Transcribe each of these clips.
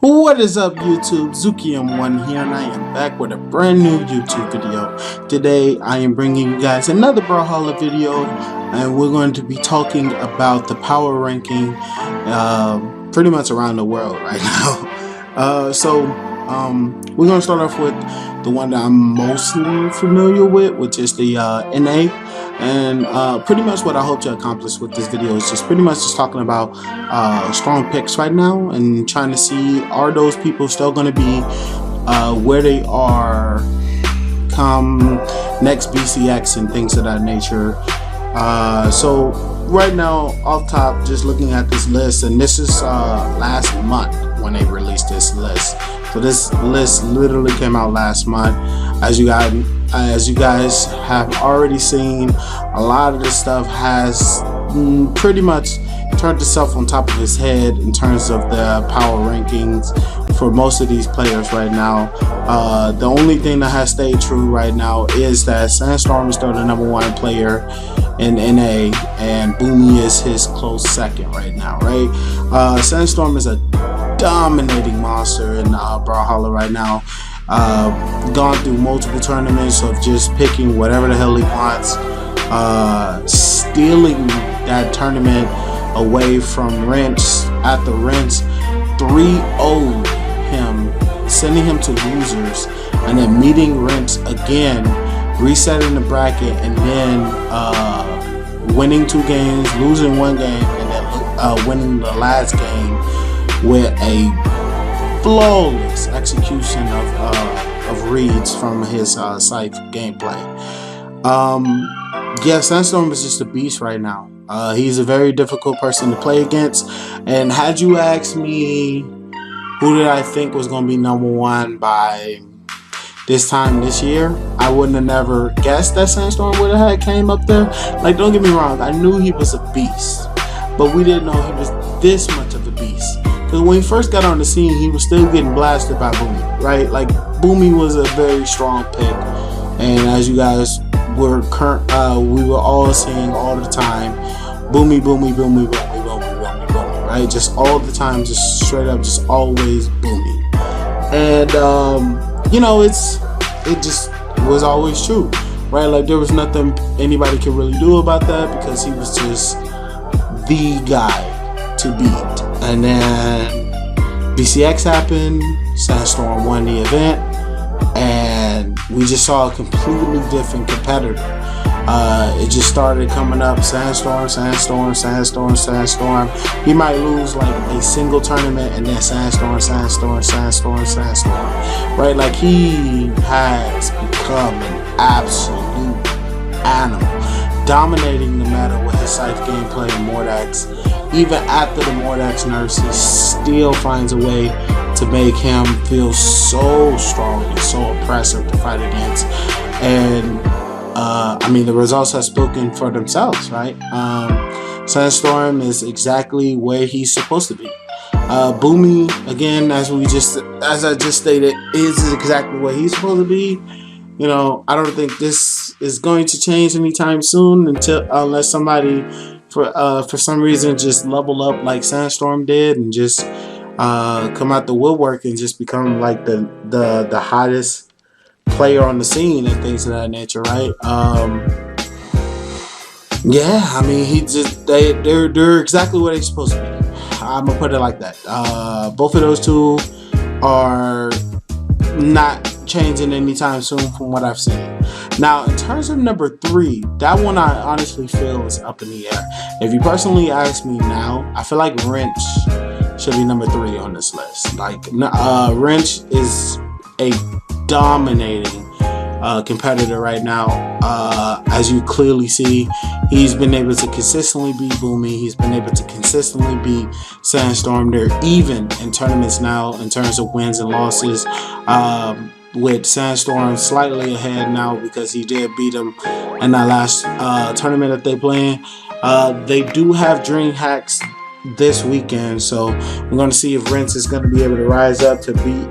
What is up, YouTube? Zukium1 here, and I am back with a brand new YouTube video. Today I am bringing you guys another Brawlhalla video, and we're going to be talking about the power ranking pretty much around the world right now. We're going to start off with the one that I'm mostly familiar with, which is the NA. And pretty much what I hope to accomplish with this video is just pretty much just talking about strong picks right now and trying to see, are those people still going to be where they are come next BCX and things of that nature. So right now, off top, just looking at this list, and this is last month when they released this list. So this list literally came out last month. As you guys have already seen, a lot of this stuff has pretty much turned itself on top of his head in terms of the power rankings for most of these players right now. The only thing that has stayed true right now is that Sandstorm is still the #1 player in NA, and Boomy is his close second right now, right? Sandstorm is a dominating monster in Brawlhalla right now. Gone through multiple tournaments of just picking whatever the hell he wants, stealing that tournament away from Wrench at the Wrench, 3-0'd him, sending him to losers, and then meeting Wrench again, resetting the bracket, and then winning 2 games, losing 1 game, and then winning the last game with a flawless execution of reads from his Scythe gameplay. Yeah, Sandstorm is just a beast right now. He's a very difficult person to play against, and had you asked me who did I think was going to be #1 by this time this year, I wouldn't have never guessed that Sandstorm would have came up there. Like, don't get me wrong, I knew he was a beast, but we didn't know he was this much of a beast. Because when he first got on the scene, he was still getting blasted by Boomy, right? Like, Boomy was a very strong pick, and as you guys were we were all seeing all the time, Boomy, Boomy, Boomy, Boomy, Boomy, Boomy, Boomy, right? Just all the time, just straight up, just always Boomy. And you know, it just was always true, right? Like, there was nothing anybody could really do about that because he was just the guy to beat. And then BCX happened, Sandstorm won the event, and we just saw a completely different competitor. It just started coming up, Sandstorm, Sandstorm, Sandstorm, Sandstorm. He might lose like a single tournament, and then Sandstorm, Sandstorm, Sandstorm, Sandstorm, right? Like, he has become an absolute animal, dominating no matter what his Scythe gameplay and Mordax. Even after the Mordax nerfs, he still finds a way to make him feel so strong and so oppressive to fight against. And I mean, the results have spoken for themselves, right? Sandstorm is exactly where he's supposed to be. Boomy, again, as I just stated, is exactly where he's supposed to be. You know, I don't think this is going to change anytime soon unless somebody for some reason just level up like Sandstorm did and just come out the woodwork and just become like the hottest player on the scene and things of that nature, right? Yeah, I mean, they're exactly where they're supposed to be. I'm gonna put it like that. Both of those two are not changing anytime soon from what I've seen. Now, in terms of #3, that one I honestly feel is up in the air. If you personally ask me now, I feel like Wrench should be #3 on this list. Like, Wrench is a dominating competitor right now. As you clearly see, he's been able to consistently beat Boomy. He's been able to consistently beat Sandstorm. They're even in tournaments now in terms of wins and losses, with Sandstorm slightly ahead now because he did beat him in that last tournament that they playing. They do have Dream Hacks this weekend, so we're going to see if Wrench is going to be able to rise up to beat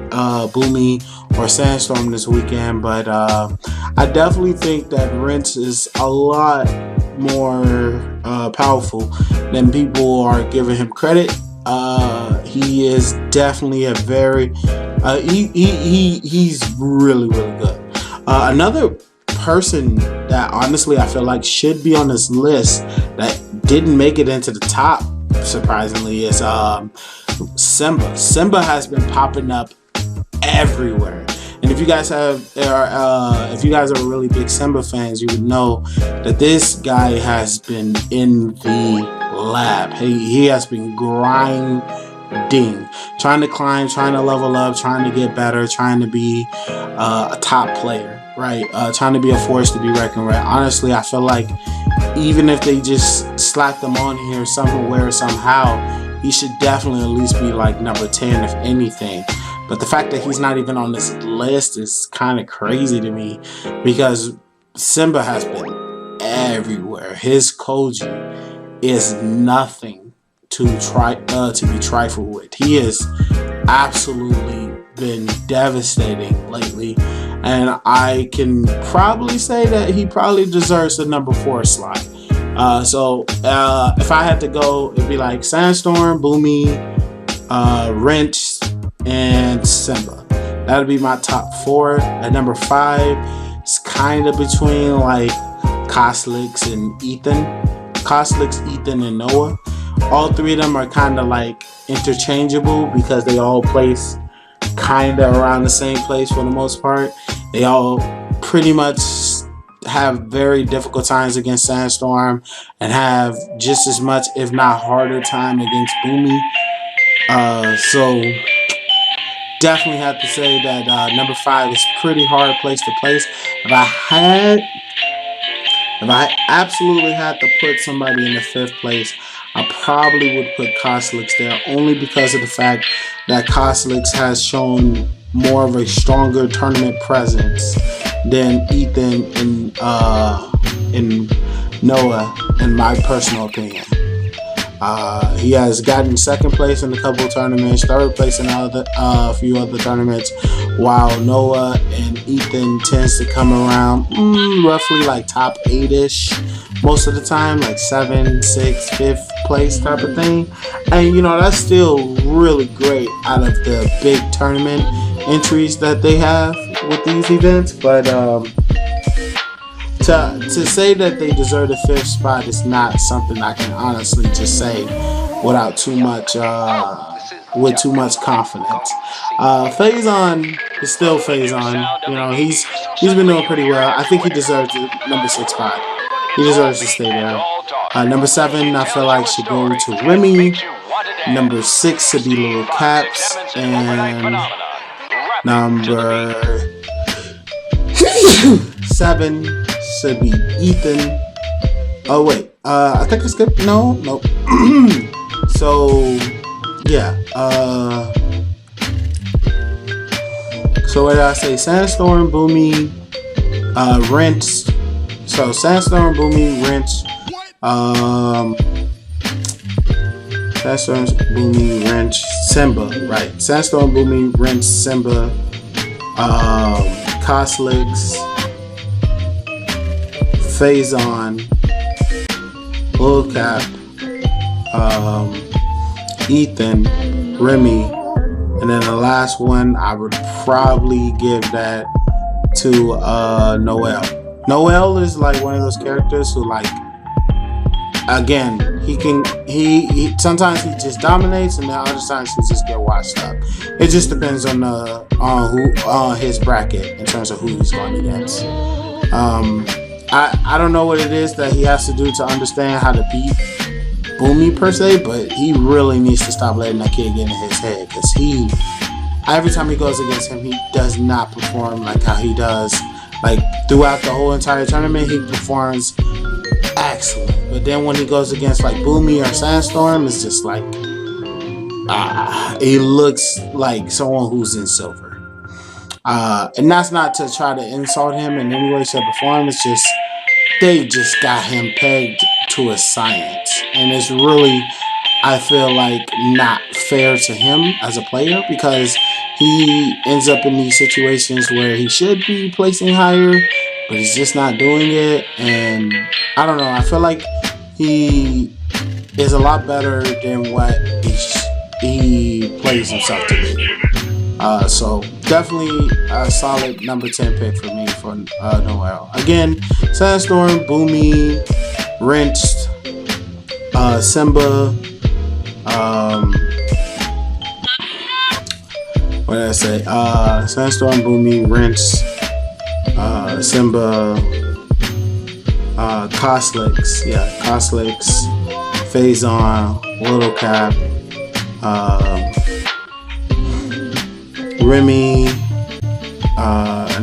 Boomy or Sandstorm this weekend. But I definitely think that Wrench is a lot more powerful than people are giving him credit. He is definitely a very he's really really good. Another person that honestly I feel like should be on this list that didn't make it into the top, surprisingly, is Simba. Simba has been popping up everywhere. And if you guys if you guys are really big Simba fans, you would know that this guy has been in the lab. He has been grinding, trying to climb, trying to level up, trying to get better, trying to be a top player, right? Trying to be a force to be reckoned with. Honestly, I feel like even if they just slapped them on here somewhere, somehow, he should definitely at least be like number 10, if anything. But the fact that he's not even on this list is kind of crazy to me, because Simba has been everywhere. His Koji is nothing to be trifled with. He has absolutely been devastating lately, and I can probably say that he probably deserves the number 4 slot. So if I had to go, it'd be like Sandstorm, Boomy, Wrench, and Simba. That'd be my top 4. At number 5, it's kind of between like Koslix and Ethan. Koslix, Ethan, and Noah. All 3 of them are kind of like interchangeable because they all place kind of around the same place for the most part. They all pretty much have very difficult times against Sandstorm and have just as much, if not harder, time against Boomy. So definitely have to say that number 5 is pretty hard place to place. If I absolutely had to put somebody in the 5th place, I probably would put Koslix there, only because of the fact that Koslix has shown more of a stronger tournament presence than Ethan and Noah, in my personal opinion. He has gotten 2nd place in a couple of tournaments, 3rd place in a few other tournaments, while Noah and Ethan tends to come around roughly like top 8-ish most of the time, like 7, 6, 5th place type of thing. And you know, that's still really great out of the big tournament entries that they have with these events. But to say that they deserve the 5th spot is not something I can honestly just say without too much with too much confidence. Phazon is still Phazon. You know, he's been doing pretty well. I think he deserves the number 6 spot. He deserves to stay there. Number 7, I feel like should go to Remy. Number 6 should be Little Caps, and number 7 should be Ethan. Oh wait, I think I skipped. Nope. So yeah. So what did I say? Sandstorm, Boomy, Wrench. So Sandstorm, Boomy, Wrench. Sandstorm, Boomy, Wrench, Simba. Right. Sandstorm, Boomy, Wrench, Simba. Koslix, Phazon, Lil Cap, Ethan, Remy, and then the last one I would probably give that to Noel. Noel is like one of those characters who, like, again, he sometimes he just dominates, and then other times he just get washed up. It just depends on his bracket in terms of who he's going against. I don't know what it is that he has to do to understand how to beat Boomy per se, but he really needs to stop letting that kid get in his head, because every time he goes against him, he does not perform like how he does. Like throughout the whole entire tournament, he performs excellent. But then when he goes against like Boomy or Sandstorm, it's just like he looks like someone who's in silver. And that's not to try to insult him in any way, shape, or form. It's just they just got him pegged to a science, and it's really, I feel like, not fair to him as a player, because he ends up in these situations where he should be placing higher, but he's just not doing it. And I don't know, I feel like he is a lot better than what he plays himself to be. So definitely a solid number 10 pick for me for Noel. Again, Sandstorm, Boomy, Rinsed, Simba, what did I say? Sandstorm, Boomy, Rinse, Simba, Coslix, Phazon, Little Cap, Remy,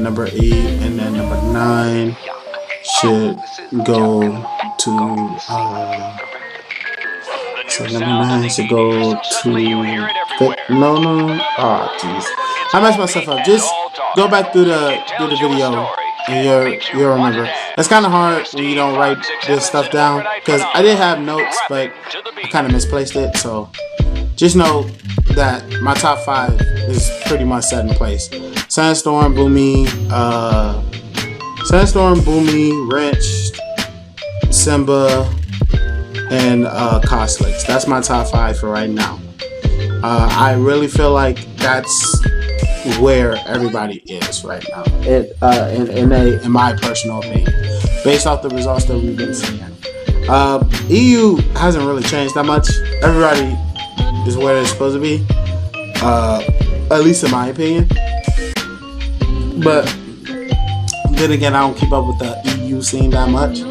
number 8, and then number 9 should go to so number 9 should go to no. Oh jeez, I messed myself up. Just go back through the video and you'll remember. It's kind of hard when you don't write this stuff down because I did have notes, but I kind of misplaced it. So just know that my top 5 is pretty much set in place. Sandstorm, Boomy, Wrenched, Simba, and Coslix. That's my top 5 for right now. I really feel like that's where everybody is right now. In my personal opinion, based off the results that we've been seeing. EU hasn't really changed that much. Everybody is where they're supposed to be, at least in my opinion. But then again, I don't keep up with the EU scene that much.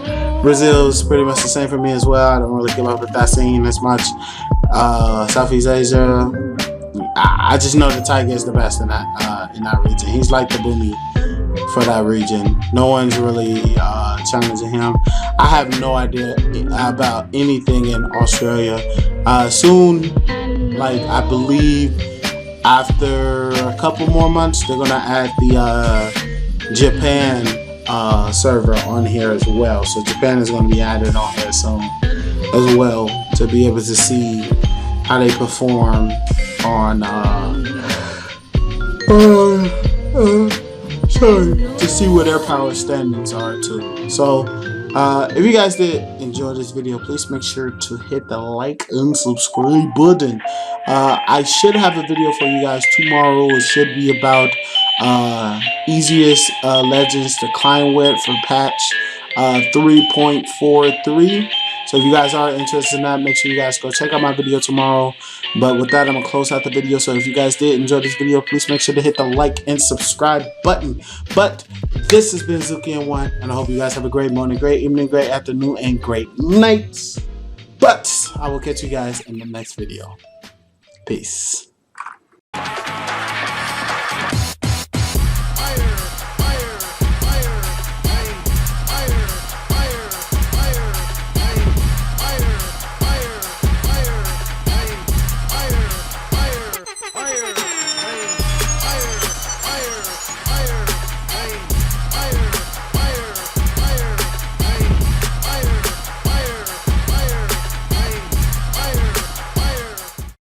Brazil's pretty much the same for me as well. I don't really keep up with that scene as much. Southeast Asia, I just know the Tiger is the best in that region. He's like the Boomy for that region. No one's really challenging him. I have no idea about anything in Australia. Soon, like I believe after a couple more months, they're gonna add the Japan server on here as well. So Japan is gonna be added on here soon as well to be able to see how they perform on to see where their power standings are too. So if you guys did enjoy this video, please make sure to hit the like and subscribe button. I should have a video for you guys tomorrow. It should be about easiest legends to climb with for patch 3.43. So if you guys are interested in that, make sure you guys go check out my video tomorrow. But with that, I'm going to close out the video. So if you guys did enjoy this video, please make sure to hit the like and subscribe button. But this has been Zuki1, and I hope you guys have a great morning, great evening, great afternoon, and great nights. But I will catch you guys in the next video. Peace.